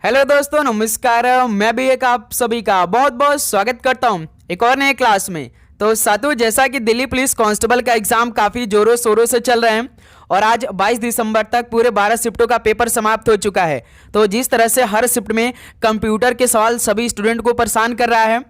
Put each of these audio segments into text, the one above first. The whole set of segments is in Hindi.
हेलो दोस्तों, नमस्कार। मैं भी एक आप सभी का बहुत बहुत स्वागत करता हूं एक और नए क्लास में। तो साथियों, जैसा कि दिल्ली पुलिस कांस्टेबल का एग्जाम काफ़ी जोरों शोरों से चल रहे हैं और आज 22 दिसंबर तक पूरे 12 शिफ्टों का पेपर समाप्त हो चुका है। तो जिस तरह से हर शिफ्ट में कंप्यूटर के सवाल सभी स्टूडेंट को परेशान कर रहा है,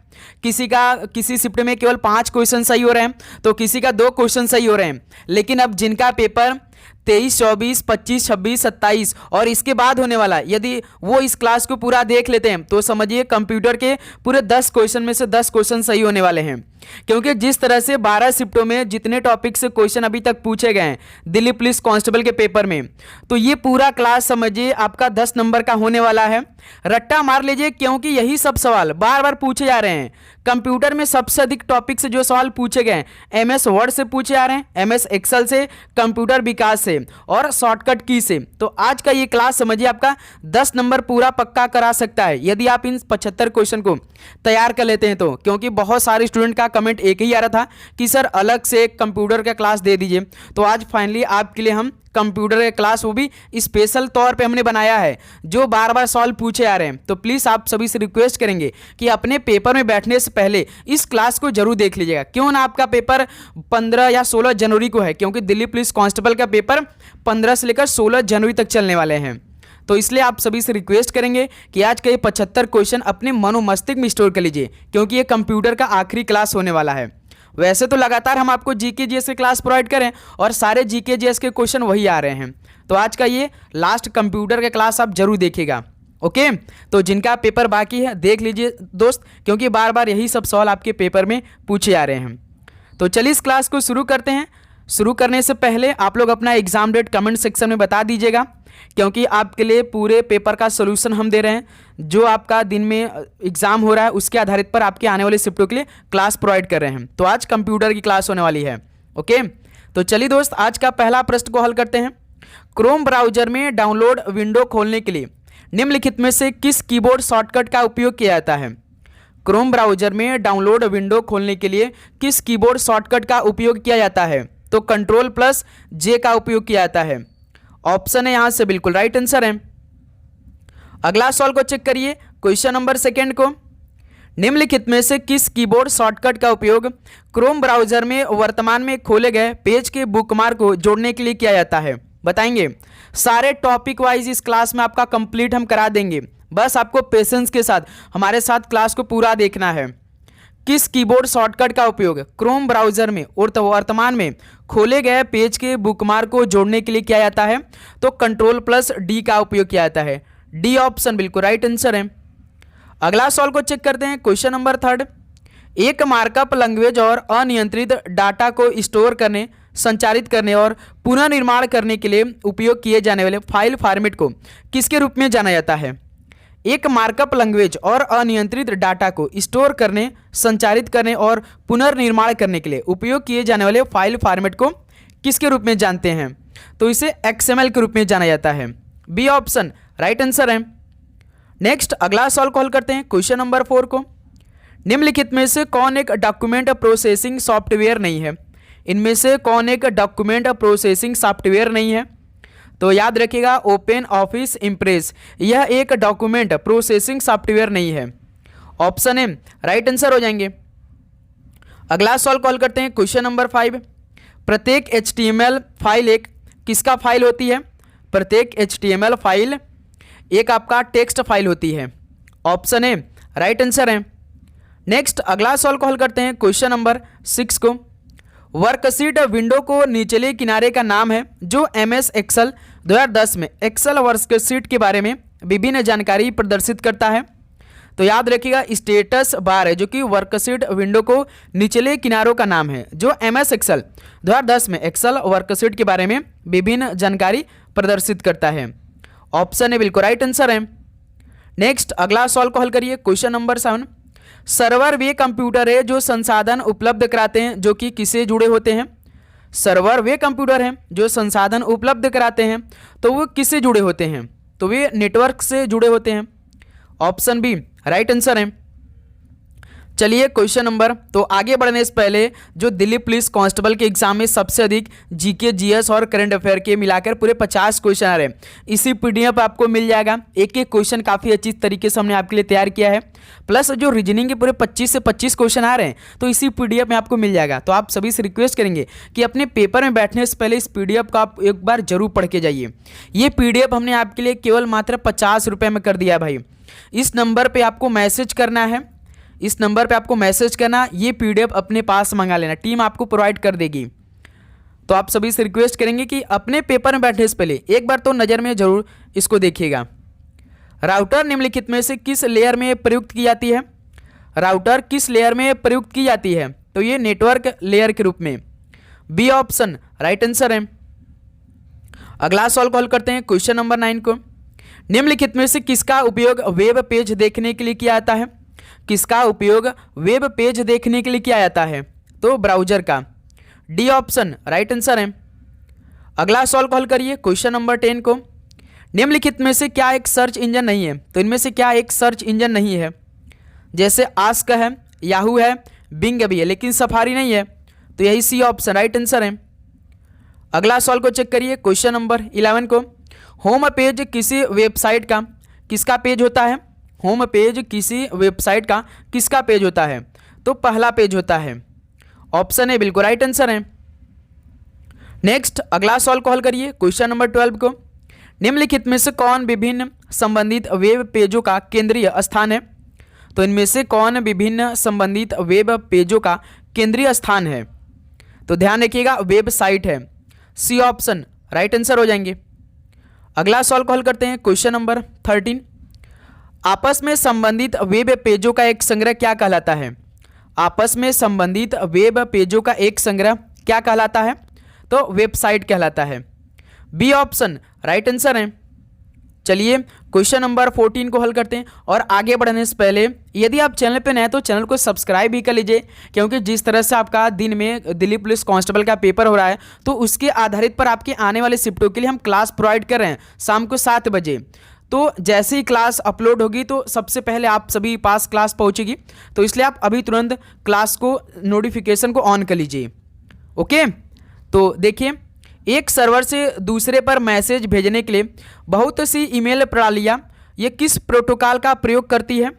किसी शिफ्ट में केवल 5 क्वेश्चन सही हो रहे हैं तो किसी का 2 क्वेश्चन सही हो रहे हैं। लेकिन अब जिनका पेपर 23, 24, 25, 26, 27 और इसके बाद होने वाला, यदि वो इस क्लास को पूरा देख लेते हैं तो समझिए कंप्यूटर के पूरे 10 क्वेश्चन में से 10 क्वेश्चन सही होने वाले हैं। क्योंकि जिस तरह से 12 शिफ्टों में जितने टॉपिक से क्वेश्चन अभी तक पूछे गए हैं दिल्ली पुलिस कांस्टेबल के पेपर में, तो ये पूरा क्लास समझिए आपका 10 नंबर का होने वाला है। रट्टा मार लीजिए, क्योंकि यही सब सवाल बार बार पूछे जा रहे हैं। कंप्यूटर में सबसे अधिक टॉपिक से जो सवाल पूछे गए MS वर्ड से पूछे जा रहे हैं, MS एक्सेल से, कंप्यूटर विकास से और शॉर्टकट की से। तो आज का ये क्लास समझिए आपका 10 नंबर पूरा पक्का करा सकता है यदि आप इन 75 क्वेश्चन को तैयार कर लेते हैं तो। क्योंकि बहुत सारे स्टूडेंट का कमेंट एक ही आ रहा था कि सर अलग से कंप्यूटर का क्लास दे दीजिए। तो आज फाइनली आपके लिए हम कंप्यूटर का क्लास, वो भी स्पेशल तौर पे हमने बनाया है, जो बार बार सवाल पूछे आ रहे हैं। तो प्लीज़ आप सभी से रिक्वेस्ट करेंगे कि अपने पेपर में बैठने से पहले इस क्लास को जरूर देख लीजिएगा। क्यों ना आपका पेपर 15 या 16 जनवरी को है, क्योंकि दिल्ली पुलिस कांस्टेबल का पेपर 15 से लेकर 16 जनवरी तक चलने वाले हैं। तो इसलिए आप सभी से रिक्वेस्ट करेंगे कि आज के ये 75 क्वेश्चन अपने मनो मस्तिष्क में स्टोर कर लीजिए, क्योंकि ये कंप्यूटर का आखिरी क्लास होने वाला है। वैसे तो लगातार हम आपको जीके जीएस की क्लास प्रोवाइड करें और सारे जीके जीएस के क्वेश्चन वही आ रहे हैं। तो आज का ये लास्ट कंप्यूटर का क्लास आप जरूर देखिएगा। ओके, तो जिनका पेपर बाकी है देख लीजिए दोस्त, क्योंकि बार बार यही सब सवाल आपके पेपर में पूछे जा रहे हैं। तो चलिए इस क्लास को शुरू करते हैं। शुरू करने से पहले आप लोग अपना एग्जाम डेट कमेंट सेक्शन में बता दीजिएगा, क्योंकि आपके लिए पूरे पेपर का सोल्यूशन हम दे रहे हैं। जो आपका दिन में एग्जाम हो रहा है उसके आधारित पर आपके आने वाले शिफ्टों के लिए क्लास प्रोवाइड कर रहे हैं। तो आज कंप्यूटर की क्लास होने वाली है। ओके, तो चलिए दोस्त, आज का पहला प्रश्न को हल करते हैं। क्रोम ब्राउजर में डाउनलोड विंडो खोलने के लिए निम्नलिखित में से किस कीबोर्ड शॉर्टकट का उपयोग किया जाता है? क्रोम ब्राउजर में डाउनलोड विंडो खोलने के लिए किस कीबोर्ड शॉर्टकट का उपयोग किया जाता है? तो Ctrl+J का उपयोग किया जाता है। ऑप्शन है यहां से बिल्कुल राइट आंसर है। अगला सवाल को चेक करिए, क्वेश्चन नंबर 2 को। निम्नलिखित में से किस कीबोर्ड शॉर्टकट का उपयोग क्रोम ब्राउजर में वर्तमान में खोले गए पेज के बुकमार्क को जोड़ने के लिए किया जाता है? बताएंगे। सारे टॉपिक वाइज इस क्लास में आपका कंप्लीट हम करा देंगे, बस आपको पेशेंस के साथ हमारे साथ क्लास को पूरा देखना है। किस कीबोर्ड शॉर्टकट का उपयोग क्रोम ब्राउजर में और वर्तमान में खोले गए पेज के बुकमार्क को जोड़ने के लिए किया जाता है? तो Ctrl+D का उपयोग किया जाता है। डी ऑप्शन बिल्कुल राइट आंसर है। अगला सवाल को चेक करते हैं, क्वेश्चन नंबर 3। एक मार्कअप लैंग्वेज और अनियंत्रित डाटा को स्टोर करने, संचारित करने और पुनर्निर्माण करने के लिए उपयोग किए जाने वाले फाइल फॉर्मेट को किसके रूप में जाना जाता है? एक मार्कअप लैंग्वेज और अनियंत्रित डाटा को स्टोर करने, संचारित करने और पुनर्निर्माण करने के लिए उपयोग किए जाने वाले फाइल फॉर्मेट को किसके रूप में जानते हैं? तो इसे XML के रूप में जाना जाता है। बी ऑप्शन राइट आंसर है। नेक्स्ट अगला सवाल को हल करते हैं, क्वेश्चन नंबर 4 को। निम्नलिखित में से कौन एक डॉक्यूमेंट प्रोसेसिंग सॉफ्टवेयर नहीं है? इनमें से कौन एक डॉक्यूमेंट प्रोसेसिंग सॉफ्टवेयर नहीं है? तो याद रखिएगा, ओपन ऑफिस इंप्रेस यह एक डॉक्यूमेंट प्रोसेसिंग सॉफ्टवेयर नहीं है। ऑप्शन ए राइट आंसर हो जाएंगे। अगला सवाल कॉल करते हैं, क्वेश्चन नंबर 5। प्रत्येक HTML फाइल एक किसका फाइल होती है? प्रत्येक HTML फाइल एक आपका टेक्स्ट फाइल होती है। ऑप्शन ए राइट आंसर है। नेक्स्ट अगला सवाल को हल करते हैं, क्वेश्चन नंबर 6 को। वर्कशीट विंडो को निचले किनारे का नाम है जो MS एक्सेल 2010 में एक्सेल वर्कशीट के बारे में विभिन्न जानकारी प्रदर्शित करता है? तो याद रखिएगा, स्टेटस बार है जो कि वर्कशीट विंडो को निचले किनारों का नाम है, जो MS एक्सेल 2010 में एक्सेल वर्कशीट के बारे में विभिन्न जानकारी प्रदर्शित करता है। ऑप्शन है बिल्कुल राइट आंसर है। नेक्स्ट अगला सवाल को हल करिए, क्वेश्चन नंबर 7। सर्वर वे कंप्यूटर है जो संसाधन उपलब्ध कराते हैं जो कि किससे जुड़े होते हैं? सर्वर वे कंप्यूटर हैं जो संसाधन उपलब्ध कराते हैं, तो वो किससे जुड़े होते हैं? तो वे नेटवर्क से जुड़े होते हैं। ऑप्शन बी राइट आंसर है। चलिए क्वेश्चन नंबर, तो आगे बढ़ने से पहले जो दिल्ली पुलिस कांस्टेबल के एग्जाम में सबसे अधिक जीके, जीएस और करंट अफेयर के मिलाकर पूरे 50 क्वेश्चन आ रहे हैं, इसी पीडीएफ आपको मिल जाएगा। एक एक क्वेश्चन काफ़ी अच्छी तरीके से हमने आपके लिए तैयार किया है, प्लस जो रीजनिंग के पूरे 25 से 25 क्वेश्चन आ रहे हैं तो इसी पीडीएफ में आपको मिल जाएगा। तो आप सभी से रिक्वेस्ट करेंगे कि अपने पेपर में बैठने से पहले इस पीडीएफ को आप एक बार जरूर पढ़ के जाइए। ये पीडीएफ हमने आपके लिए केवल मात्र 50 रुपये में कर दिया है भाई। इस नंबर पर आपको मैसेज करना है, इस नंबर पे आपको मैसेज करना, ये पीडीएफ अपने पास मंगा लेना, टीम आपको प्रोवाइड कर देगी। तो आप सभी से रिक्वेस्ट करेंगे कि अपने पेपर में बैठने से पहले एक बार तो नज़र में जरूर इसको देखिएगा। राउटर निम्नलिखित में से किस लेयर में प्रयुक्त की जाती है? राउटर किस लेयर में प्रयुक्त की जाती है? तो ये नेटवर्क लेयर के रूप में। बी ऑप्शन राइट आंसर है। अगला सवाल कॉल करते हैं क्वेश्चन नंबर 9 को। निम्नलिखित में से किसका उपयोग वेब पेज देखने के लिए किया जाता है? किसका उपयोग वेब पेज देखने के लिए किया जाता है? तो ब्राउजर का। डी ऑप्शन राइट आंसर है। अगला सवाल कॉल करिए क्वेश्चन नंबर 10 को। निम्नलिखित में से क्या एक सर्च इंजन नहीं है? तो इनमें से क्या एक सर्च इंजन नहीं है? जैसे आस्क है, याहू है, बिंग भी है, लेकिन सफारी नहीं है, तो यही सी ऑप्शन राइट आंसर है। अगला सवाल को चेक करिए क्वेश्चन नंबर 11 को। होम पेज किसी वेबसाइट का किसका पेज होता है? होम पेज किसी वेबसाइट का किसका पेज होता है? तो पहला पेज होता है। ऑप्शन ए बिल्कुल राइट आंसर है। नेक्स्ट अगला सवाल को हल करिए क्वेश्चन नंबर 12 को। निम्नलिखित में से कौन विभिन्न संबंधित वेब पेजों का केंद्रीय स्थान है? तो इनमें से कौन विभिन्न संबंधित वेब पेजों का केंद्रीय स्थान है? तो ध्यान रखिएगा वेबसाइट है। सी ऑप्शन राइट आंसर हो जाएंगे। अगला सवाल को हल करते हैं क्वेश्चन नंबर 13। आपस में संबंधित वेब पेजों का एक संग्रह क्या कहलाता है? आपस में संबंधित वेब पेजों का एक संग्रह क्या कहलाता है? तो वेबसाइट कहलाता है। बी ऑप्शन राइट आंसर है। चलिए क्वेश्चन नंबर 14 को हल करते हैं, और आगे बढ़ने से पहले यदि आप चैनल पे नए हैं तो चैनल को सब्सक्राइब भी कर लीजिए, क्योंकि जिस तरह से आपका दिन में दिल्ली पुलिस कांस्टेबल का पेपर हो रहा है तो उसके आधारित पर आपके आने वाले शिफ्टों के लिए हम क्लास प्रोवाइड कर रहे हैं शाम को 7 बजे। तो जैसे ही क्लास अपलोड होगी तो सबसे पहले आप सभी पास क्लास पहुंचेगी, तो इसलिए आप अभी तुरंत क्लास को नोटिफिकेशन को ऑन कर लीजिए। ओके, तो देखिए एक सर्वर से दूसरे पर मैसेज भेजने के लिए बहुत सी ईमेल प्रणालियाँ ये किस प्रोटोकॉल का प्रयोग करती है?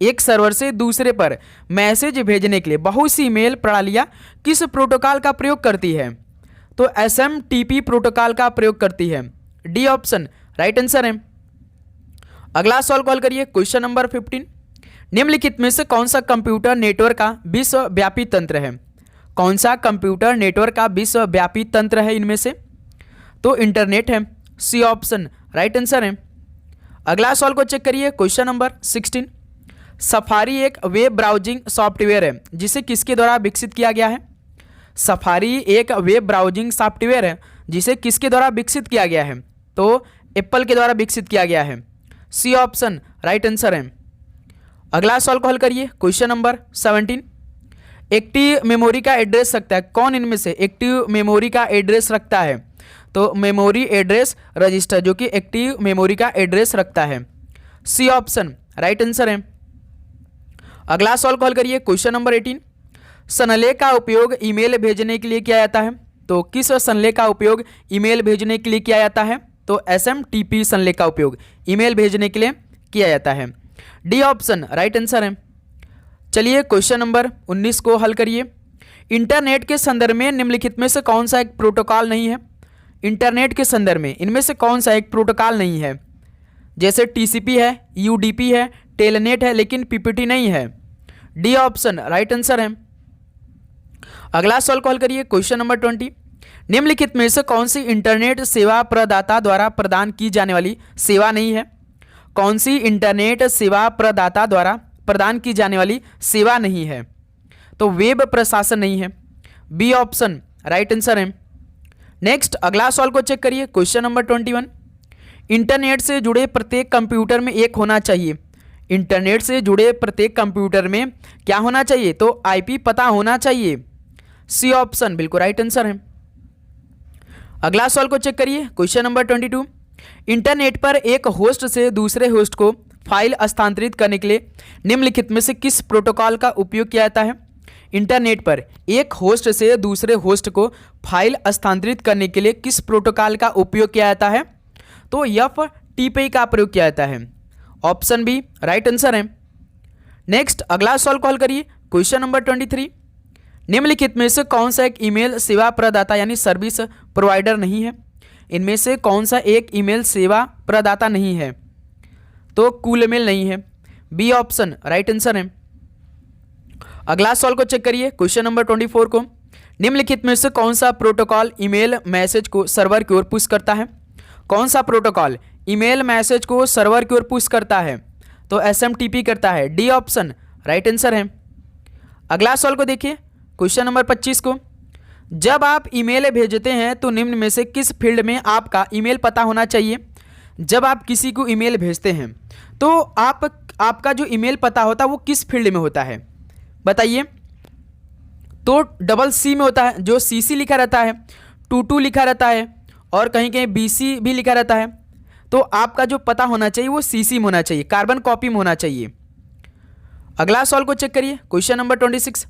एक सर्वर से दूसरे पर मैसेज भेजने के लिए बहुत सी ईमेल प्रणालियाँ किस प्रोटोकॉल का प्रयोग करती है? तो SMTP प्रोटोकॉल का प्रयोग करती है। डी ऑप्शन राइट आंसर है। अगला सवाल कॉल करिए क्वेश्चन नंबर 15। निम्नलिखित में से कौन सा कंप्यूटर नेटवर्क का विश्वव्यापी तंत्र है? कौन सा कंप्यूटर नेटवर्क का विश्वव्यापी तंत्र है इनमें से? तो इंटरनेट है। सी ऑप्शन राइट आंसर है। अगला सवाल को चेक करिए क्वेश्चन नंबर 16। सफारी एक वेब ब्राउजिंग सॉफ्टवेयर है जिसे किसके द्वारा विकसित किया गया है? सफारी एक वेब ब्राउजिंग सॉफ्टवेयर है जिसे किसके द्वारा विकसित किया गया है? तो एप्पल के द्वारा विकसित किया गया है। सी ऑप्शन राइट आंसर है। अगला सवाल को हल करिए क्वेश्चन नंबर 17। एक्टिव मेमोरी का एड्रेस रखता है कौन? इनमें से एक्टिव मेमोरी का एड्रेस रखता है? तो मेमोरी एड्रेस रजिस्टर जो कि एक्टिव मेमोरी का एड्रेस रखता है। सी ऑप्शन राइट आंसर है। अगला सवाल को हल करिए क्वेश्चन नंबर 18। संलेख का उपयोग ईमेल भेजने के लिए किया जाता है? तो किस संलेख का उपयोग ईमेल भेजने के लिए किया जाता है? तो SMTP संलेख का उपयोग ईमेल भेजने के लिए किया जाता है। डी ऑप्शन राइट आंसर है। चलिए क्वेश्चन नंबर 19 को हल करिए। इंटरनेट के संदर्भ में निम्नलिखित में से कौन सा एक प्रोटोकॉल नहीं है? इंटरनेट के संदर्भ में इनमें से कौन सा एक प्रोटोकॉल नहीं है? जैसे TCP है, UDP है, टेलनेट है, लेकिन PPT नहीं है। डी ऑप्शन राइट आंसर है। अगला सवाल को हल करिए क्वेश्चन नंबर 20। निम्नलिखित में से कौन सी इंटरनेट सेवा प्रदाता द्वारा प्रदान की जाने वाली सेवा नहीं है? कौन सी इंटरनेट सेवा प्रदाता द्वारा प्रदान की जाने वाली सेवा नहीं है? तो वेब प्रशासन नहीं है। बी ऑप्शन राइट आंसर है। नेक्स्ट अगला सवाल को चेक करिए क्वेश्चन नंबर 21। इंटरनेट से जुड़े प्रत्येक कंप्यूटर में एक होना चाहिए। इंटरनेट से जुड़े प्रत्येक कंप्यूटर में क्या होना चाहिए? तो IP पता होना चाहिए। सी ऑप्शन बिल्कुल राइट आंसर है। अगला सवाल को चेक करिए क्वेश्चन नंबर 22। इंटरनेट पर एक होस्ट से दूसरे होस्ट को फाइल स्थानांतरित करने के लिए निम्नलिखित में से किस प्रोटोकॉल का उपयोग किया जाता है? इंटरनेट पर एक होस्ट से दूसरे होस्ट को फाइल स्थानांतरित करने के लिए किस प्रोटोकॉल का उपयोग किया जाता है? तो FTP का प्रयोग किया जाता है। ऑप्शन बी राइट आंसर है। नेक्स्ट अगला सवाल कॉल करिए, क्वेश्चन नंबर 23। निम्नलिखित में से कौन सा एक ईमेल सेवा प्रदाता यानी सर्विस प्रोवाइडर नहीं है? इनमें से कौन सा एक ईमेल सेवा प्रदाता नहीं है? तो कूलमेल नहीं है। बी ऑप्शन राइट आंसर है। अगला सवाल को चेक करिए, क्वेश्चन नंबर 24 को। निम्नलिखित में से कौन सा प्रोटोकॉल ईमेल मैसेज को सर्वर की ओर पुश करता है? कौन सा प्रोटोकॉल ईमेल मैसेज को सर्वर की ओर पुश करता है? तो SMTP करता है। डी ऑप्शन राइट आंसर है। अगला सवाल को देखिए, क्वेश्चन नंबर 25 को। जब आप ईमेल भेजते हैं तो निम्न में से किस फील्ड में आपका ईमेल पता होना चाहिए? जब आप किसी को ईमेल भेजते हैं तो आपका जो ईमेल पता होता है वो किस फील्ड में होता है बताइए? तो CC में होता है, जो CC लिखा रहता है, 22 लिखा रहता है और कहीं कहीं BC भी लिखा रहता है। तो आपका जो पता होना चाहिए वो CC में होना चाहिए, कार्बन कॉपी में होना चाहिए। अगला सवाल को चेक करिए, क्वेश्चन नंबर 26।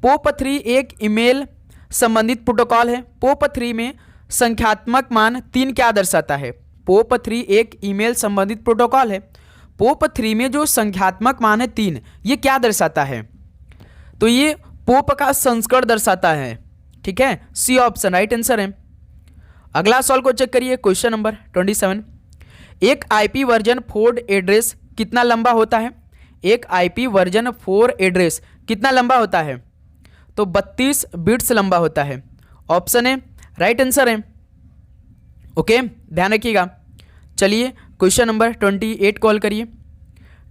POP3 एक ईमेल संबंधित प्रोटोकॉल है। POP3 में संख्यात्मक मान 3 क्या दर्शाता है? POP3 एक ईमेल संबंधित प्रोटोकॉल है। POP3 में जो संख्यात्मक मान है 3, ये क्या दर्शाता है? तो ये POP का संस्करण दर्शाता है। ठीक है, सी ऑप्शन राइट आंसर है। अगला सवाल को चेक करिए, क्वेश्चन नंबर 27। एक IP वर्जन 4 एड्रेस कितना लंबा होता है? एक IP वर्जन 4 एड्रेस कितना लंबा होता है? तो 32 बिट्स लंबा होता है। ऑप्शन ए राइट आंसर है। ओके, ध्यान रखिएगा। चलिए क्वेश्चन नंबर 28 कॉल करिए।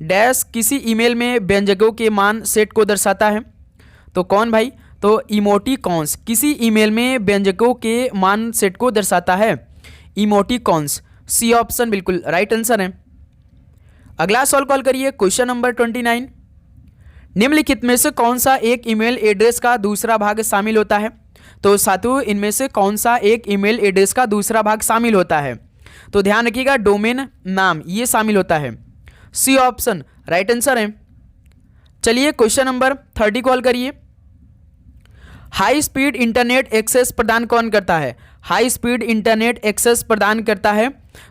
डैश किसी ईमेल में व्यंजकों के मान सेट को दर्शाता है। तो कौन भाई? तो इमोटिकॉन्स किसी ईमेल में व्यंजकों के मान सेट को दर्शाता है। इमोटिकॉन्स, सी ऑप्शन बिल्कुल राइट आंसर है। अगला सवाल कॉल करिए, क्वेश्चन नंबर 29। निम्नलिखित में से कौन सा एक ईमेल एड्रेस का दूसरा भाग शामिल होता है? तो साथियों, इनमें से कौन सा एक ईमेल एड्रेस का दूसरा भाग शामिल होता है? तो ध्यान रखिएगा, डोमेन नाम ये शामिल होता है। सी ऑप्शन राइट आंसर है। चलिए क्वेश्चन नंबर 30 कॉल करिए। हाई स्पीड इंटरनेट एक्सेस प्रदान कौन करता है? हाई स्पीड इंटरनेट एक्सेस प्रदान करता है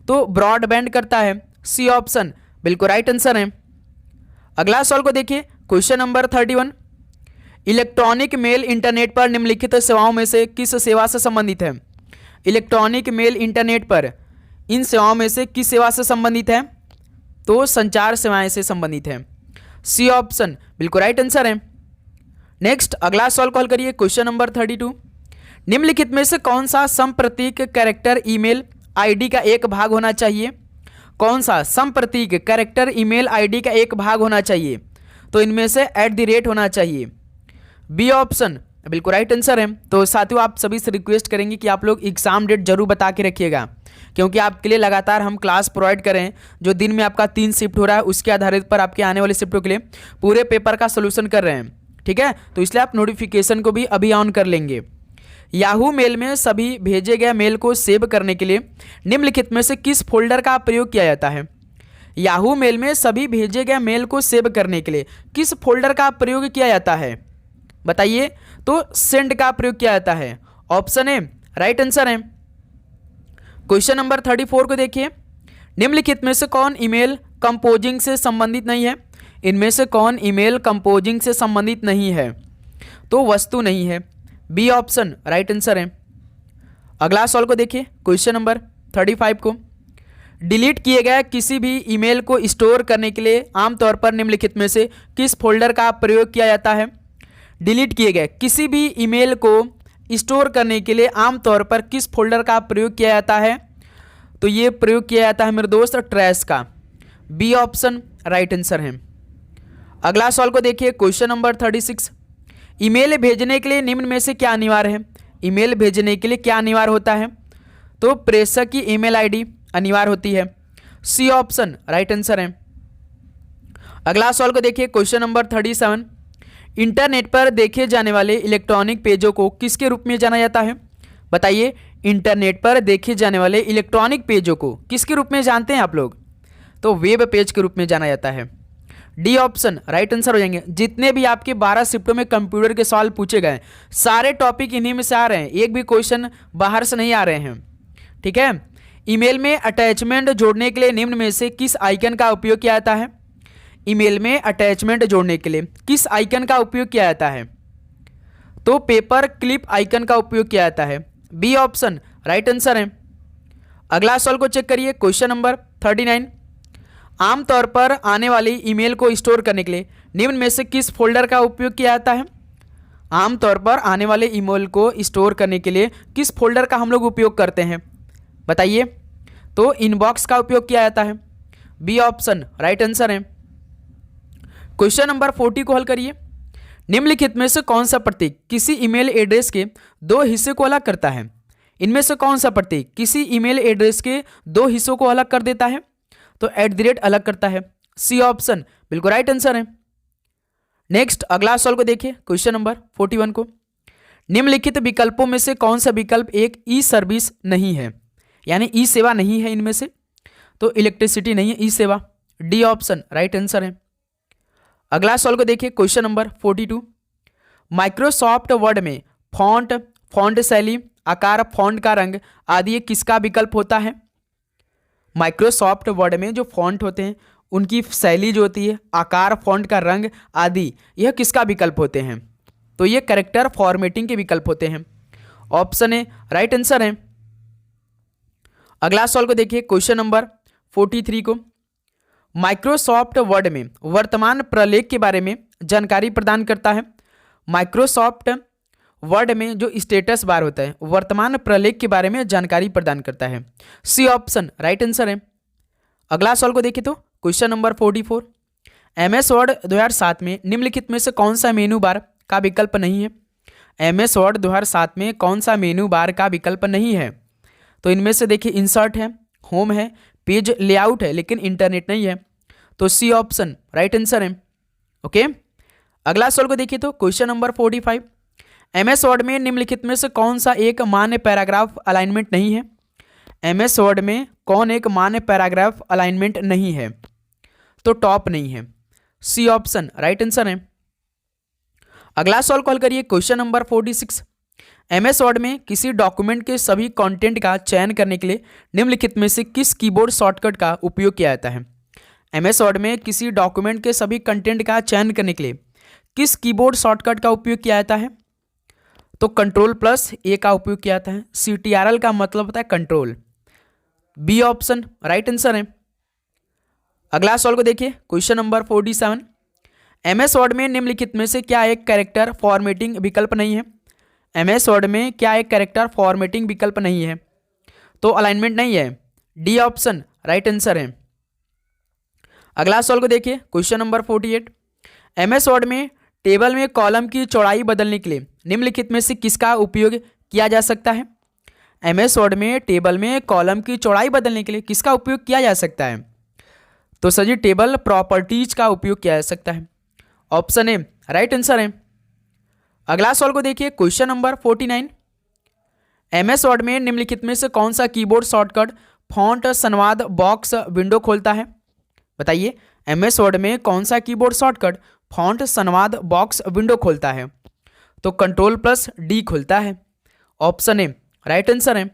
तो ब्रॉडबैंड करता है। सी ऑप्शन बिल्कुल राइट आंसर है। अगला सवाल को देखिए, question number 31। Electronic mail internet पर निम्नलिखित सेवाओं में से किस सेवा से संबंधित है? इलेक्ट्रॉनिक मेल इंटरनेट पर इन सेवाओं में से किस सेवा से संबंधित है? तो संचार सेवाएं से संबंधित है। सी ऑप्शन बिल्कुल राइट आंसर है। नेक्स्ट अगला सवाल कॉल करिए, क्वेश्चन नंबर 32। निम्नलिखित में से कौन सा संप्रतीक कैरेक्टर ईमेल आईडी का एक भाग होना चाहिए? कौन सा संप्रतीक कैरेक्टर ईमेल आईडी का एक भाग होना चाहिए? तो इनमें से @ होना चाहिए। बी ऑप्शन बिल्कुल राइट आंसर है। तो साथियों, आप सभी से रिक्वेस्ट करेंगे कि आप लोग एग्जाम डेट जरूर बता के रखिएगा, क्योंकि आपके लिए लगातार हम क्लास प्रोवाइड करें। जो दिन में आपका 3 शिफ्ट हो रहा है उसके आधारित पर आपके आने वाले शिफ्टों के लिए पूरे पेपर का सोल्यूशन कर रहे हैं। ठीक है, तो इसलिए आप नोटिफिकेशन को भी अभी ऑन कर लेंगे। याहू मेल में सभी भेजे गए मेल को सेव करने के लिए निम्नलिखित में से किस फोल्डर का प्रयोग किया जाता है? याहू मेल में सभी भेजे गए मेल को सेव करने के लिए किस फोल्डर का प्रयोग किया जाता है बताइए? तो सेंड का प्रयोग किया जाता है। ऑप्शन ए राइट आंसर है। क्वेश्चन नंबर 34 को देखिए। निम्नलिखित में से कौन ईमेल कंपोजिंग से संबंधित नहीं है? इनमें से कौन ईमेल कंपोजिंग से संबंधित नहीं है? तो वस्तु नहीं है। बी ऑप्शन राइट आंसर है। अगला सवाल को देखिए, क्वेश्चन नंबर 35 को। डिलीट किए गए किसी भी ईमेल को स्टोर करने के लिए आमतौर पर निम्नलिखित में से किस फोल्डर का प्रयोग किया जाता है? डिलीट किए गए किसी भी ईमेल को स्टोर करने के लिए आमतौर पर किस फोल्डर का प्रयोग किया जाता है? तो ये प्रयोग किया जाता है मेरे दोस्त ट्रैश का। बी ऑप्शन राइट आंसर है। अगला सवाल को देखिए, क्वेश्चन नंबर 36। ईमेल भेजने के लिए निम्न में से क्या अनिवार्य है? ईमेल भेजने के लिए क्या अनिवार्य होता है? तो प्रेषक की ईमेल आईडी अनिवार्य होती है। सी ऑप्शन राइट आंसर है। अगला सवाल को देखिए, क्वेश्चन नंबर 37। इंटरनेट पर देखे जाने वाले इलेक्ट्रॉनिक पेजों को किसके रूप में जाना जाता है? बताइए, इंटरनेट पर देखे जाने वाले इलेक्ट्रॉनिक पेजों को किसके रूप में जानते हैं आप लोग? तो वेब पेज के रूप में जाना जाता है। डी ऑप्शन राइट आंसर हो जाएंगे। जितने भी आपके 12 शिफ्टों में कंप्यूटर के सवाल पूछे गए सारे टॉपिक इन्हीं में से आ रहे हैं, एक भी क्वेश्चन बाहर से नहीं आ रहे हैं। ठीक है। ईमेल में अटैचमेंट जोड़ने के लिए निम्न में से किस आइकन का उपयोग किया जाता है? ईमेल में अटैचमेंट जोड़ने के लिए किस आइकन का उपयोग किया जाता है? तो पेपर क्लिप आइकन का उपयोग किया जाता है। बी ऑप्शन राइट आंसर है। अगला सवाल को चेक करिए, क्वेश्चन नंबर 39। आमतौर पर आने वाली ईमेल को स्टोर करने के लिए निम्न में से किस फोल्डर का उपयोग किया जाता है? आमतौर पर आने वाले ईमेल को स्टोर करने के लिए किस फोल्डर का हम लोग उपयोग करते हैं बताइए? तो इनबॉक्स का उपयोग किया जाता है। बी ऑप्शन राइट आंसर है। क्वेश्चन नंबर 40 को हल करिए। निम्नलिखित में से कौन सा प्रतीक किसी ईमेल एड्रेस के दो हिस्से को अलग करता है? इनमें से कौन सा प्रतीक किसी ईमेल एड्रेस के दो हिस्सों को अलग कर देता है? तो @ अलग करता है। सी ऑप्शन बिल्कुल राइट आंसर है। नेक्स्ट अगला सवाल को देखिए, क्वेश्चन नंबर 41 को। निम्नलिखित विकल्पों में से कौन सा विकल्प एक ई सर्विस नहीं है, यानी ई सेवा नहीं है इनमें से? तो इलेक्ट्रिसिटी नहीं है, ई सेवा। डी ऑप्शन राइट आंसर है। अगला सवाल को देखिए, क्वेश्चन नंबर 42। माइक्रोसॉफ्ट वर्ड में फॉन्ट, फॉन्ट शैली, आकार, फॉन्ट का रंग आदि ये किसका विकल्प होता है? माइक्रोसॉफ्ट वर्ड में जो फॉन्ट होते हैं उनकी शैली जो होती है, आकार, फॉन्ट का रंग आदि, यह किसका विकल्प होते हैं? तो ये कैरेक्टर फॉर्मेटिंग के विकल्प होते हैं। ऑप्शन ए राइट आंसर है। अगला सवाल को देखिए, क्वेश्चन नंबर 43 को। माइक्रोसॉफ्ट वर्ड में वर्तमान प्रलेख के बारे में जानकारी प्रदान करता है। माइक्रोसॉफ्ट वर्ड में जो स्टेटस बार होता है वर्तमान प्रलेख के बारे में जानकारी प्रदान करता है। सी ऑप्शन राइट आंसर है। अगला सवाल को देखिए, तो क्वेश्चन नंबर 44। MS वर्ड 2007 में निम्नलिखित में से कौन सा मेनू बार का विकल्प नहीं है? MS वर्ड 2007 में कौन सा मेनू बार का विकल्प नहीं है? तो इनमें से देखिए इंसर्ट है, होम है, पेज लेआउट है, लेकिन इंटरनेट नहीं है। तो सी ऑप्शन राइट आंसर है। ओके। अगला सवाल को देखिए, तो क्वेश्चन नंबर 45। MS वर्ड में निम्नलिखित में से कौन सा एक मान्य पैराग्राफ अलाइनमेंट नहीं है? MS वर्ड में कौन एक मान्य पैराग्राफ अलाइनमेंट नहीं है? तो टॉप नहीं है। सी ऑप्शन राइट आंसर है। अगला सवाल कॉल करिए, क्वेश्चन नंबर 46। MS वर्ड में किसी डॉक्यूमेंट के सभी कंटेंट का चयन करने के लिए निम्नलिखित में से किस कीबोर्ड शॉर्टकट का उपयोग किया जाता है? MS वर्ड में किसी डॉक्यूमेंट के सभी कंटेंट का चयन करने के लिए किस कीबोर्ड शॉर्टकट का उपयोग किया जाता है? तो Ctrl+A का उपयोग किया जाता है। CTRL का मतलब होता है control. B option right answer है। अगला सवाल को देखिए, क्वेश्चन नंबर 47। MS वर्ड में निम्नलिखित में से क्या एक कैरेक्टर फॉर्मेटिंग विकल्प नहीं है? MS वर्ड में क्या एक कैरेक्टर फॉर्मेटिंग विकल्प नहीं है? तो अलाइनमेंट नहीं है। डी ऑप्शन राइट आंसर है। अगला सवाल को देखिए, क्वेश्चन नंबर 48। MS वर्ड में टेबल में कॉलम की चौड़ाई बदलने के लिए निम्नलिखित में से किसका उपयोग किया जा सकता है? MS वर्ड में टेबल में कॉलम की चौड़ाई बदलने के लिए किसका उपयोग किया जा सकता है? तो सर जी टेबल प्रॉपर्टीज का उपयोग किया जा सकता है। ऑप्शन ए राइट आंसर है। अगला सवाल को देखिए, क्वेश्चन नंबर 49। MS वर्ड में निम्नलिखित में से कौन सा कीबोर्ड शॉर्टकट फॉन्ट संवाद बॉक्स विंडो खोलता है? बताइए, MS वर्ड में कौन सा कीबोर्ड शॉर्टकट फॉन्ट संवाद बॉक्स विंडो खोलता है? तो Ctrl+D खोलता है। ऑप्शन ए राइट आंसर है।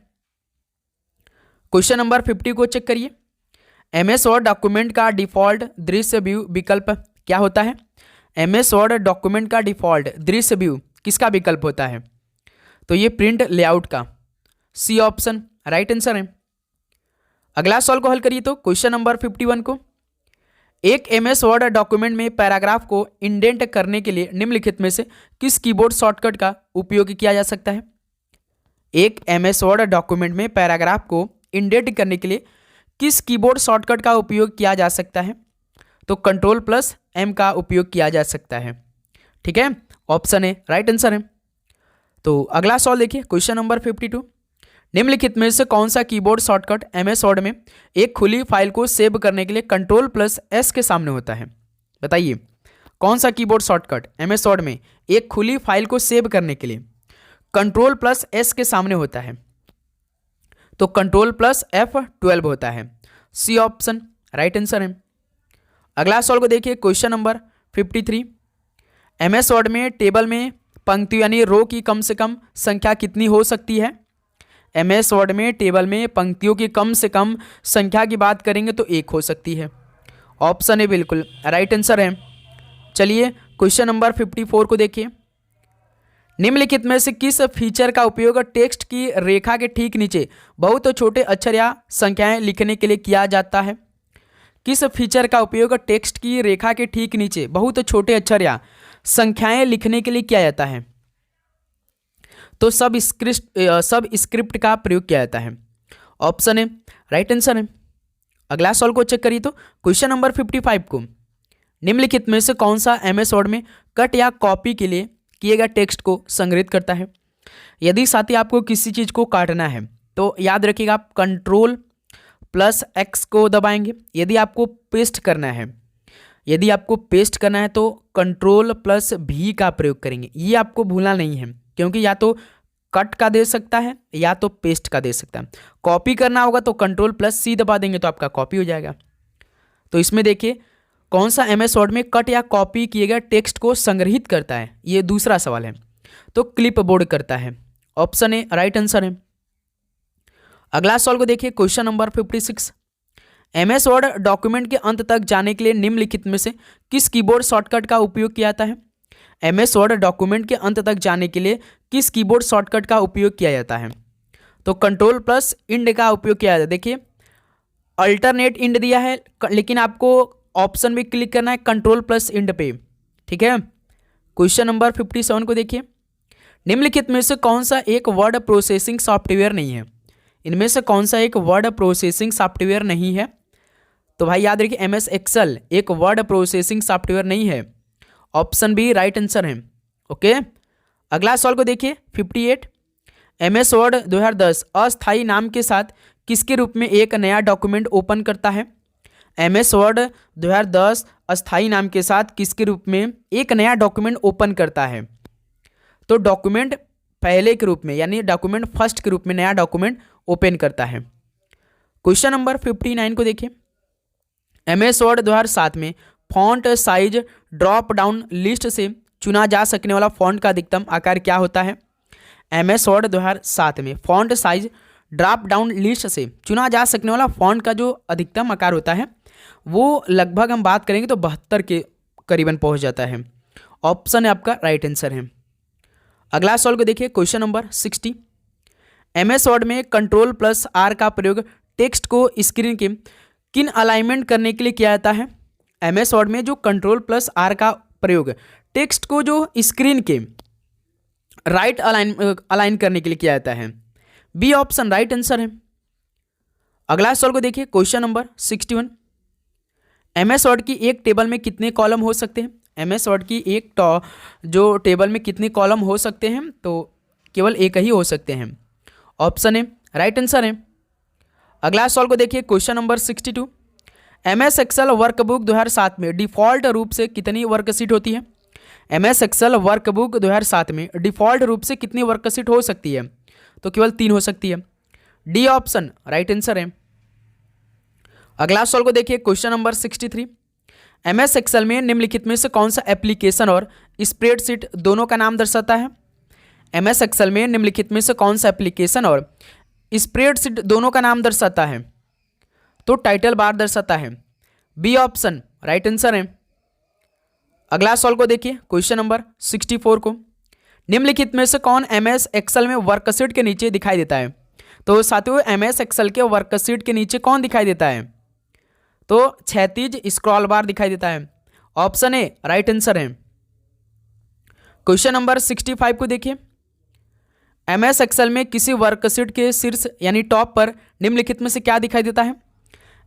क्वेश्चन नंबर 50 को चेक करिए। MS वर्ड डॉक्यूमेंट का डिफॉल्ट दृश्य व्यू विकल्प क्या होता है? MS वर्ड डॉक्यूमेंट का डिफॉल्ट दृश्य व्यू किसका विकल्प होता है? तो ये प्रिंट लेआउट का। सी ऑप्शन राइट आंसर है। अगला सवाल को हल करिए, तो क्वेश्चन नंबर 51 को। एक MS वर्ड डॉक्यूमेंट में पैराग्राफ को इंडेंट करने के लिए निम्नलिखित में से किस कीबोर्ड शॉर्टकट का उपयोग किया जा सकता है? एक MS वर्ड डॉक्यूमेंट में पैराग्राफ को इंडेंट करने के लिए किस कीबोर्ड शॉर्टकट का उपयोग किया जा सकता है? तो Ctrl+M का उपयोग किया जा सकता है। ठीक है, ऑप्शन ए राइट आंसर है। तो अगला सवाल देखिए, क्वेश्चन नंबर 52। निम्नलिखित में से कौन सा कीबोर्ड शॉर्टकट MS वर्ड में एक खुली फाइल को सेव करने के लिए Ctrl+S के सामने होता है? बताइए, कौन सा कीबोर्ड शॉर्टकट MS वर्ड में एक खुली फाइल को सेव करने के लिए Ctrl+S के सामने होता है? तो Ctrl+F12 होता है। सी ऑप्शन राइट आंसर है। अगला सवाल को देखिए, क्वेश्चन नंबर 53। एमएस वर्ड में टेबल में पंक्ति यानी रो की कम से कम संख्या कितनी हो सकती है? एमएस वर्ड में टेबल में पंक्तियों की कम से कम संख्या की बात करेंगे तो 1 हो सकती है। ऑप्शन ए बिल्कुल राइट आंसर है। चलिए क्वेश्चन नंबर 54 को देखिए। निम्नलिखित में से किस फीचर का उपयोग टेक्स्ट की रेखा के ठीक नीचे बहुत छोटे अक्षर या संख्याएं लिखने के लिए किया जाता है? किस फीचर का उपयोग टेक्स्ट की रेखा के ठीक नीचे बहुत छोटे अक्षर या संख्याएं लिखने के लिए किया जाता है? तो सब स्क्रिप्ट का प्रयोग किया जाता है। ऑप्शन ए राइट आंसर है। अगला सवाल को चेक करिए तो क्वेश्चन नंबर 55 को, निम्नलिखित में से कौन सा एमएस वर्ड में कट या कॉपी के लिए किए गए टेक्स्ट को संग्रहित करता है? यदि साथी आपको किसी चीज़ को काटना है तो याद रखिएगा आप Ctrl+X को दबाएंगे। यदि आपको पेस्ट करना है तो Ctrl+V का प्रयोग करेंगे। ये आपको भूलना नहीं है, क्योंकि या तो कट का दे सकता है या तो पेस्ट का दे सकता है। कॉपी करना होगा तो Ctrl+C दबा देंगे तो आपका कॉपी हो जाएगा। तो इसमें देखिए कौन सा एमएस वर्ड में कट या कॉपी किए गए टेक्स्ट को संग्रहित करता है, ये दूसरा सवाल है। तो क्लिपबोर्ड करता है। ऑप्शन ए राइट आंसर है। अगला सवाल को देखिए, question number 56। MS word document के अंत तक जाने के लिए निम्नलिखित में से किस कीबोर्ड शॉर्टकट का उपयोग किया जाता है? एमएस वर्ड डॉक्यूमेंट के अंत तक जाने के लिए किस कीबोर्ड शॉर्टकट का उपयोग किया जाता है? तो Ctrl+Ind का उपयोग किया जाता है। देखिए अल्टरनेट इंड दिया है, लेकिन आपको ऑप्शन में क्लिक करना है Ctrl+Ind पे, ठीक है। क्वेश्चन नंबर 57 को देखिए। निम्नलिखित में से कौन सा एक वर्ड प्रोसेसिंग सॉफ्टवेयर नहीं है? इनमें से कौन सा एक वर्ड प्रोसेसिंग सॉफ्टवेयर नहीं है? तो भाई याद रखिए MS एक्सेल एक वर्ड प्रोसेसिंग सॉफ्टवेयर नहीं है। ऑप्शन बी राइट आंसर है। ओके, अगला सवाल को देखिए 58। MS वर्ड 2010 अस्थायी नाम के साथ किसके रूप में एक नया डॉक्यूमेंट ओपन करता है? MS वर्ड 2010 अस्थायी नाम के साथ किसके रूप में एक नया डॉक्यूमेंट ओपन करता है? तो डॉक्यूमेंट पहले के रूप में, यानी डॉक्यूमेंट फर्स्ट के रूप में नया डॉक्यूमेंट ओपन करता है। क्वेश्चन नंबर 59 को देखिए। MS वर्ड 2007 में font size drop down list से चुना जा सकने वाला फॉन्ट का अधिकतम आकार क्या होता है? MS वर्ड 2007 में font size drop down list से चुना जा सकने वाला फॉन्ट का जो अधिकतम आकार होता है वो लगभग हम बात करेंगे तो 72 के करीबन पहुंच जाता है। ऑप्शन है आपका राइट आंसर है। अगला सवाल को देखिए, क्वेश्चन नंबर 60। MS वर्ड में Ctrl+R का प्रयोग टेक्स्ट को स्क्रीन के किन अलाइनमेंट करने के लिए किया जाता है? MS वर्ड में जो Ctrl+R का प्रयोग टेक्स्ट को जो स्क्रीन के राइट अलाइन करने के लिए किया जाता है। बी ऑप्शन राइट आंसर है। अगला सवाल को देखिए, क्वेश्चन नंबर 61। MS वर्ड की एक टेबल में कितने कॉलम हो सकते हैं? MS वर्ड की एक जो टेबल में कितने कॉलम हो सकते हैं? तो केवल एक ही हो सकते हैं। ऑप्शन ए राइट आंसर है। अगला सवाल को देखिए, question number 62। MS Excel workbook 2007 में डिफॉल्ट रूप से कितनी वर्कशीट होती है? MS एक्सेल वर्कबुक 2007 में डिफॉल्ट रूप से कितनी वर्कशीट हो सकती है? तो केवल 3 हो सकती है। डी ऑप्शन राइट आंसर है। अगला सवाल को देखिए, क्वेश्चन नंबर 63। MS एक्सेल में निम्नलिखित में से कौन सा एप्लीकेशन और स्प्रेडशीट दोनों का नाम दर्शाता है? MS एक्सेल में निम्नलिखित में से कौन सा एप्लीकेशन और स्प्रेडशीट दोनों का नाम दर्शाता है? तो टाइटल बार दर्शाता है। बी ऑप्शन राइट आंसर है। अगला सवाल को देखिए, क्वेश्चन नंबर 64 को। निम्नलिखित में से कौन MS एक्सेल में वर्कशीट के नीचे दिखाई देता है? तो साथियों MS एक्सेल के वर्कशीट के नीचे कौन दिखाई देता है? तो क्षैतिज स्क्रॉल बार दिखाई देता है। ऑप्शन ए राइट आंसर है। क्वेश्चन नंबर 65 को देखिए। MS एक्सेल में किसी वर्कशीट के शीर्ष यानी टॉप पर निम्नलिखित में से क्या दिखाई देता है?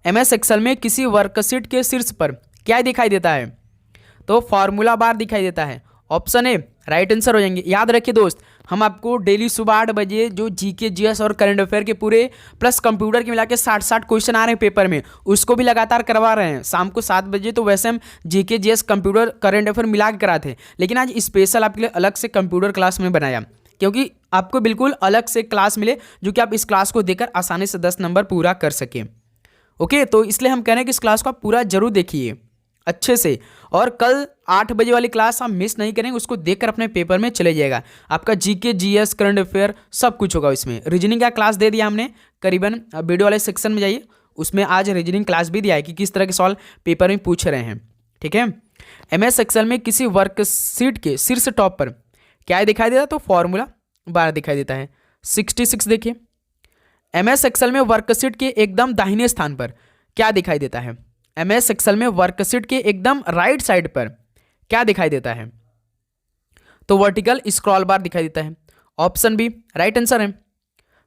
MS एक्सेल में किसी वर्कशीट के शीर्ष पर क्या दिखाई देता है? तो फॉर्मूला बार दिखाई देता है। ऑप्शन ए राइट आंसर हो जाएंगे। याद रखिए दोस्त, हम आपको डेली सुबह 8 बजे जो GK GS और करंट अफेयर के पूरे प्लस कंप्यूटर के मिला के 60 क्वेश्चन आ रहे हैं पेपर में, उसको भी लगातार करवा रहे हैं। शाम को 7 बजे तो वैसे हम GK GS computer current affair मिला के कराते हैं, लेकिन आज स्पेशल आपके लिए अलग से कंप्यूटर क्लास में बनाया, क्योंकि आपको बिल्कुल अलग से क्लास मिले जो कि आप इस क्लास को देकर आसानी से 10 नंबर पूरा कर सकें। ओके, तो इसलिए हम कह रहे हैं कि इस क्लास को आप पूरा जरूर देखिए अच्छे से, और कल 8 बजे वाली क्लास आप मिस नहीं करेंगे, उसको देखकर अपने पेपर में चले जाएगा। आपका जीके, जीएस, करंट अफेयर सब कुछ होगा इसमें। रीजनिंग का क्लास दे दिया हमने करीबन, वीडियो वाले सेक्शन में जाइए, उसमें आज रीजनिंग क्लास भी दिया है कि किस तरह के सवाल पेपर में पूछ रहे हैं। ठीक है, MS एक्सेल में किसी वर्कशीट के शीर्ष टॉप पर क्या दिखाई देता है? तो फॉर्मूला 12 दिखाई देता है। 66 देखिए, MS एक्सेल में वर्कशीट के एकदम दाहिने स्थान पर क्या दिखाई देता है? MS एक्सेल में वर्कशीट के एकदम राइट साइड पर क्या दिखाई देता है? तो वर्टिकल स्क्रॉल बार दिखाई देता है। ऑप्शन बी राइट आंसर है।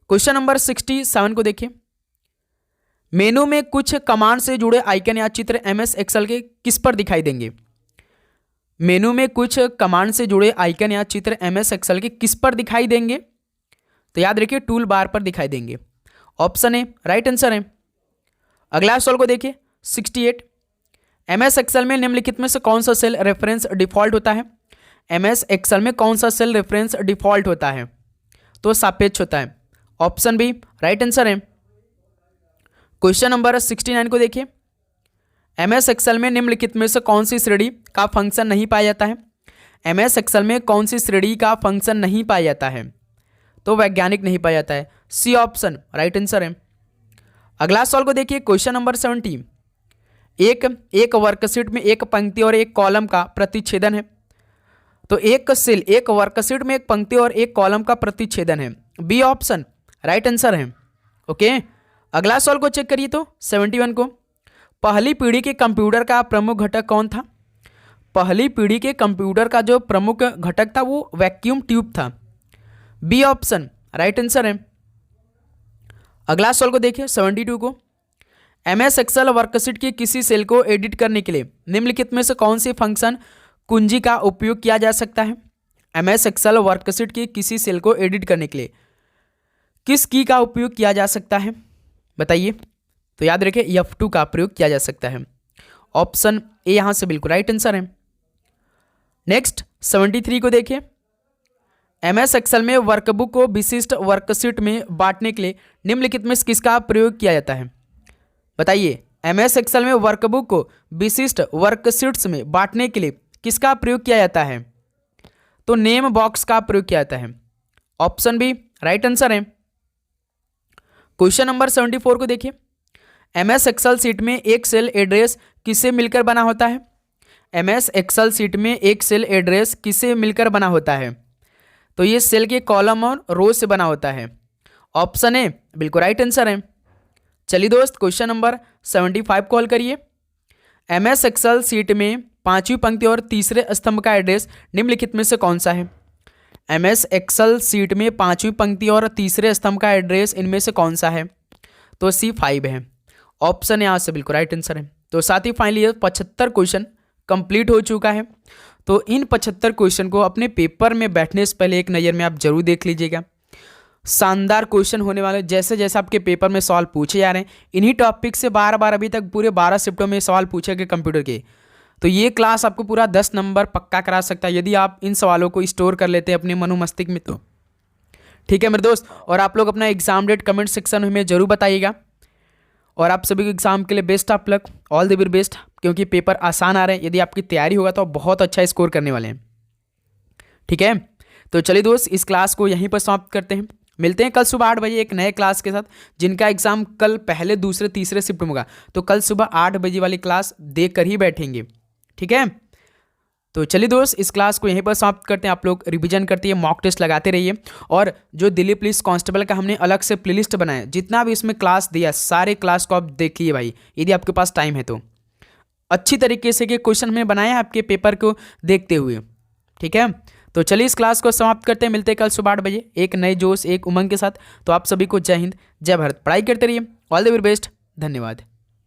क्वेश्चन नंबर 67 को देखिए, मेनू में कुछ कमांड से जुड़े आइकन या चित्र MS एक्सेल के किस पर दिखाई देंगे? मेनू में कुछ कमांड से जुड़े आइकन या चित्र MS एक्सेल के किस पर दिखाई देंगे? तो याद रखिए टूल बार पर दिखाई देंगे। ऑप्शन ए राइट आंसर है। अगला सवाल को देखिए 68, MS एक्सेल में निम्नलिखित में से कौन सा सेल रेफरेंस डिफॉल्ट होता है? MS एक्सेल में कौन सा सेल रेफरेंस डिफॉल्ट होता है? तो सापेक्ष होता है। ऑप्शन बी राइट आंसर है। क्वेश्चन नंबर 69 को देखिए, MS एक्सेल में निम्नलिखित में से कौन सी श्रेणी का फंक्शन नहीं पाया जाता है? MS एक्सेल में कौन सी श्रेणी का फंक्शन नहीं पाया जाता है? तो वैज्ञानिक नहीं पाया जाता है। सी ऑप्शन राइट आंसर है। अगला सवाल को देखिए क्वेश्चन नंबर 70, एक वर्कशीट में एक पंक्ति और एक कॉलम का प्रतिच्छेदन है। तो एक वर्कशीट में एक पंक्ति और एक कॉलम का प्रतिच्छेदन है। बी ऑप्शन राइट आंसर है। ओके, अगला सवाल को चेक करिए तो 71 को, पहली पीढ़ी के कंप्यूटर का प्रमुख घटक कौन था? पहली पीढ़ी के कंप्यूटर का जो प्रमुख घटक था वो वैक्यूम ट्यूब था। बी ऑप्शन राइट आंसर है। अगला सवाल को देखिए 72 को, MS एक्सेल वर्कशीट की किसी सेल को एडिट करने के लिए निम्नलिखित में से कौन सी फंक्शन कुंजी का उपयोग किया जा सकता है? MS एक्सेल वर्कशीट की किसी सेल को एडिट करने के लिए किस की का उपयोग किया जा सकता है? बताइए। तो याद रखिए F2 का प्रयोग किया जा सकता है। ऑप्शन ए यहां से बिल्कुल राइट आंसर है। नेक्स्ट 73 को देखिए, MS एक्सेल में वर्कबुक को विशिष्ट वर्कशीट में बांटने के लिए निम्नलिखित में किसका प्रयोग किया जाता है? बताइए। MS एक्सेल में वर्कबुक को विशिष्ट वर्कशीट्स में बांटने के लिए किसका प्रयोग किया जाता है? तो नेम बॉक्स का प्रयोग किया जाता है। ऑप्शन बी राइट आंसर है। क्वेश्चन नंबर 74 को देखिए, MS एक्सेल सीट में एक सेल एड्रेस किससे मिलकर बना होता है? MS एक्सेल सीट में एक सेल एड्रेस किससे मिलकर बना होता है? तो ये सेल के कॉलम और रो से बना होता है। ऑप्शन ए बिल्कुल राइट आंसर है। चलिए दोस्त क्वेश्चन नंबर 75 कॉल करिए, MS एक्सेल सीट में पांचवी पंक्ति और तीसरे स्तंभ का एड्रेस निम्नलिखित में से कौन सा है? MS एक्सेल सीट में पांचवी पंक्ति और तीसरे स्तंभ का एड्रेस इनमें से कौन सा है? तो C5 है। ऑप्शन यहाँ से बिल्कुल राइट आंसर है। तो साथ ही फाइनली 75 क्वेश्चन कंप्लीट हो चुका है। तो इन 75 क्वेश्चन को अपने पेपर में बैठने से पहले एक नज़र में आप जरूर देख लीजिएगा। शानदार क्वेश्चन होने वाले, जैसे जैसे आपके पेपर में सवाल पूछे जा रहे हैं इन्हीं टॉपिक से बार बार अभी तक पूरे 12 शिफ्टों में सवाल पूछे गए कंप्यूटर के। तो ये क्लास आपको पूरा 10 नंबर पक्का करा सकता है यदि आप इन सवालों को स्टोर कर लेते हैं अपने मनो मस्तिष्क में। तो ठीक है मेरे दोस्त, और आप लोग अपना एग्जाम डेट कमेंट सेक्शन में जरूर बताइएगा। और आप सभी को एग्जाम के लिए best of luck, all the very best, क्योंकि पेपर आसान आ रहे हैं। यदि आपकी तैयारी होगा तो आप बहुत अच्छा स्कोर करने वाले हैं। ठीक है, तो चलिए दोस्त इस क्लास को यहीं पर समाप्त करते हैं। मिलते हैं कल सुबह 8 बजे एक नए क्लास के साथ, जिनका एग्जाम कल पहले दूसरे तीसरे शिफ्ट में होगा। तो कल सुबह 8 बजे वाली क्लास देख कर ही बैठेंगे। ठीक है, तो चलिए दोस्त इस क्लास को यहीं पर समाप्त करते हैं। आप लोग रिवीजन करते हैं, मॉक टेस्ट लगाते रहिए, और जो दिल्ली पुलिस कांस्टेबल का हमने अलग से प्लेलिस्ट बनाया, जितना भी इसमें क्लास दिया सारे क्लास को आप देखिए भाई, यदि आपके पास टाइम है तो। अच्छी तरीके से के क्वेश्चन हमने बनाए हैं आपके पेपर को देखते हुए। ठीक है, तो चलिए इस क्लास को समाप्त करते हैं। मिलते हैं कल सुबह 8 बजे एक नए जोश एक उमंग के साथ। तो आप सभी को जय हिंद जय भारत, पढ़ाई करते रहिए, ऑल द वेरी बेस्ट, धन्यवाद।